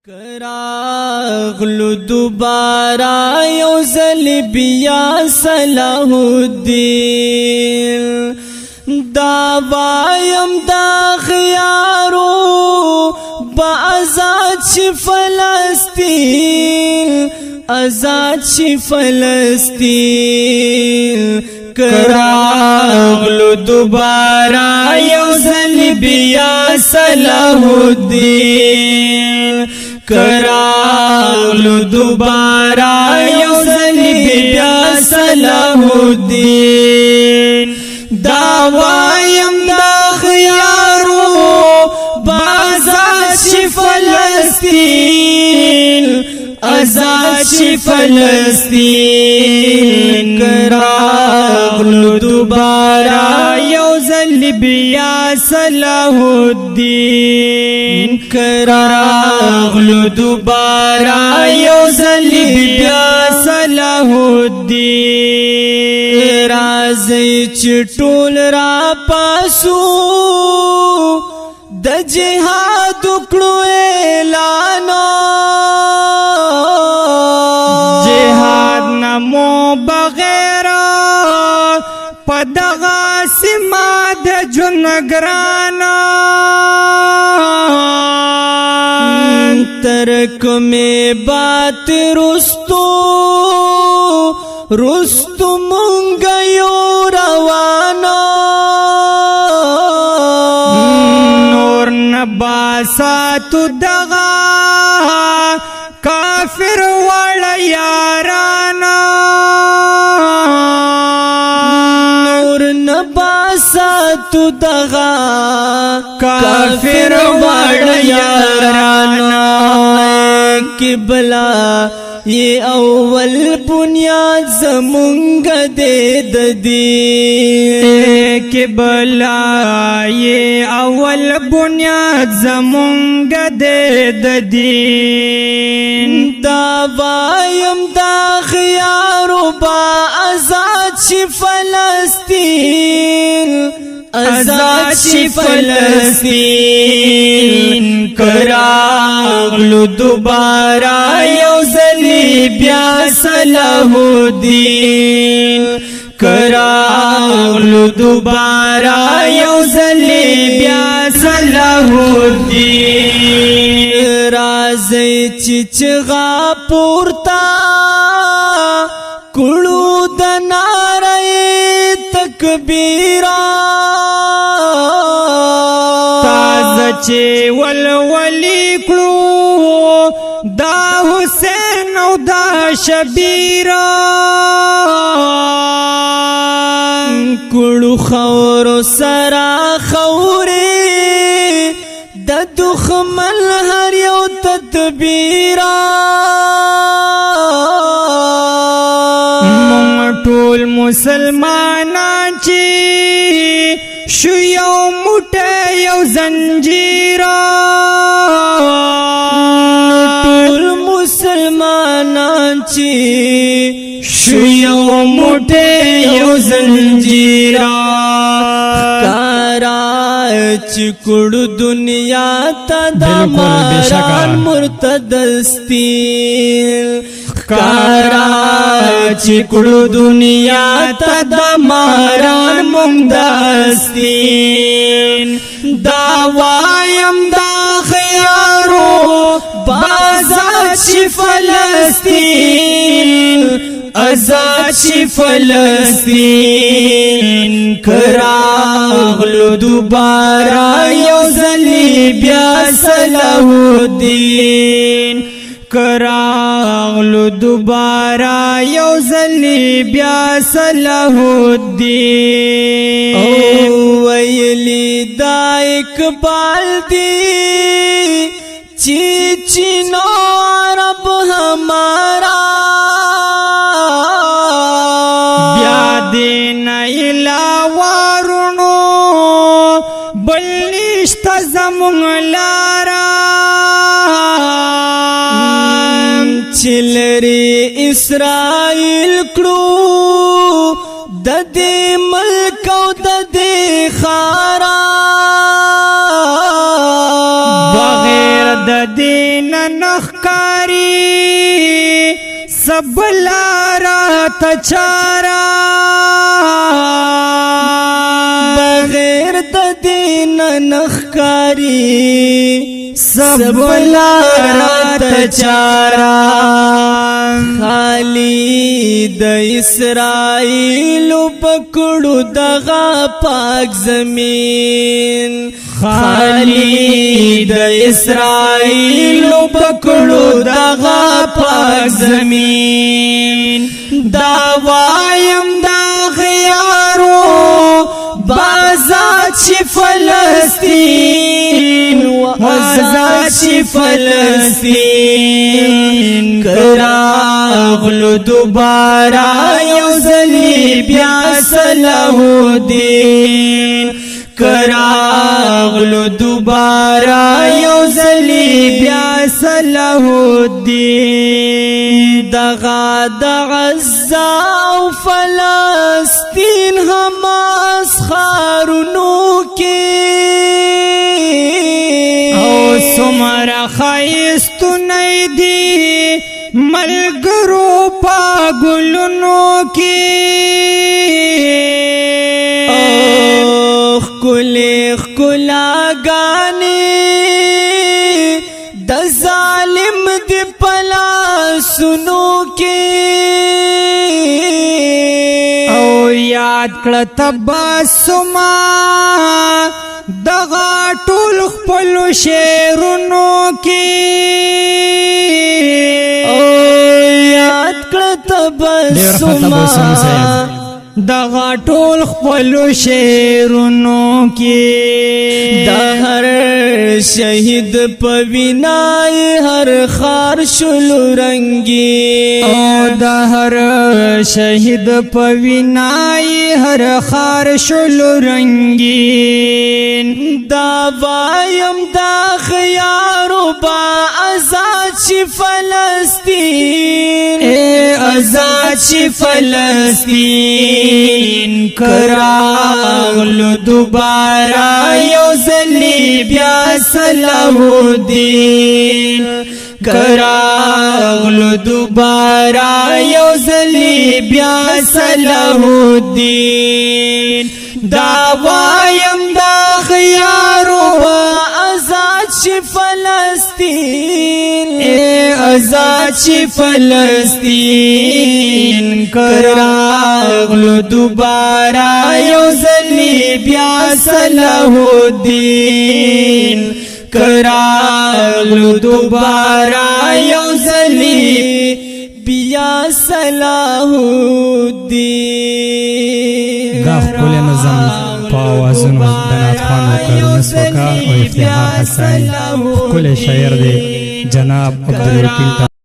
کراغلو دوبارا یوزل بیا صلاح الدین دا وایم دا خیارو با آزاد شی فلسطین آزاد شی فلسطین کراغلو دوبارا یوزل بیا صلاح الدین کراغلو دوبارا یوزل بیا صلاح الدین دا وایم دا خیارو بازاد شی فلسطین آزاد شی فلسطین کراغلو دوبارا یوزل بیا صلاح الدین کراغلو دوبارا یوزل بیا صلاح الدین رازی چټول را پاسو د جهاد کړو اعلان جهاد نمو بغیر پدغه سما د جنګران ترک میں بات رستو مونگا یو روانا نور نباساتو دغا کافر والا یارانا نور نباساتو دغا کافر والا یارانا قبلہ یہ اول بنیاد زمونگ دے دین قبلہ یہ اول بنیاد زمونگ دے دین دا وایم دا خیارو با آزاد شی فلسطین آزاد شی فلسطین کراغلو دوبارا یوزلی بیا صلاح الدین کراغلو دوبارا یوزلی بیا صلاح الدین رازی چچغا پورتا کلو دنارے تکبیرا چه ولولی کړو دا حسین او دا شبیر کړو خور سرا خوري د دښمن هر یو تدبیر مونږ ټول مسلمانان چې شو یو موټه یو زنجیر ټول مسلمانان چې شو یو موټه یو زنجیر کارا چې کړو دنیا ته د ماران مرتدستین کارا چې کړو دنیا ته د ماران مونږ دا وایم دا خیارو بازاد شي فلسطین آزاد شي فلسطین کراغلو دوبارا یوزلی بیا صلاح الدین کراغلو دوبارا یوزلی بیا صلاح الدین او ویلی دا اقبال دی چیچینو عرب ہمارا بیا دینا الہوارونو بلنشت زمون لارا چلری اسرائیل کړو د دې ملک او د دې خارا بغیر د دین نخکاری سبلارا تچارا بغیر د دین نخکاری سبلارا تچارا خالی د اسرائیل پکړو دغه پاک زمین خالی د اسرائیل پکړو دغه پاک زمین دا وایم دا غیارو بازات شي فلسطین وازات شي فلسطین کراغلو دوبارا یو ځلی بیا صلاح الدین کراغلو دوبارا یو ځلی بیا صلاح الدین دغه د غزه او فلسطین حماس ښارونو کې او څومره ښایستونه دي ملګرو په ګلونو کې ښکلې ښکلاګانې د ظالم د پلاسونو کې او یاد کړه تبسما دغه ټول خپلو شعرونو کې او یاد کړه تبسما دغه ټول خپلو شعرونو کې د هر شهید په وینای هر خار شلو رنگي او د هر شهید په وینای هر خار شلو رنگین دا وایم دا خیارو با آزاد شي فلسطین آزاد شي فلسطین کراغلو دوبارا یو ځلی بیا صلاح الدین کراغلو دوبارا یو ځلی بیا صلاح الدین دا وایم دا خیارو آزاد شي فلسطین آزاد شي فلسطین کراغلو دوبارا یو ځلی بیا صلاح الدین کراغلو دوبارا یو ځلی بیا صلاح الدین دا خپل نظم په اوازونو د ناتخوانو کارونه سوکا او افتخار حسن خپل شاعر دی جناب عبدالوکیل